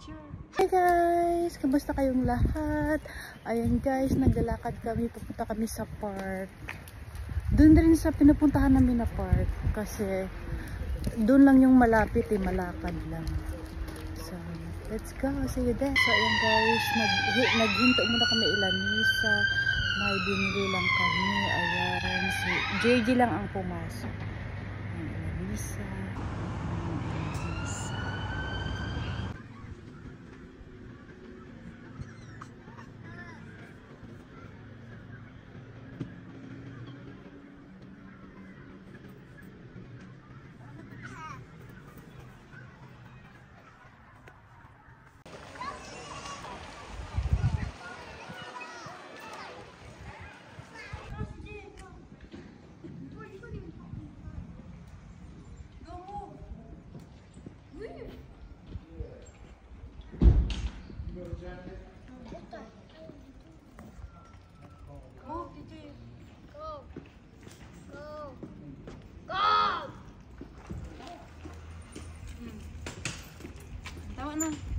picture. Hi guys! Kamusta kayong lahat? Ayan guys, naglalakad kami. Pupunta kami sa park. Doon rin sa pinupuntahan namin na park. Kasi doon lang yung malapit eh. Malakad lang. So, let's go. See you there. So, ayan guys. Naghinto muna kami ilanisa. May binili lang kami. Ayan. Si JJ lang ang pumasok. Ayan, ilanisa. Tawa na.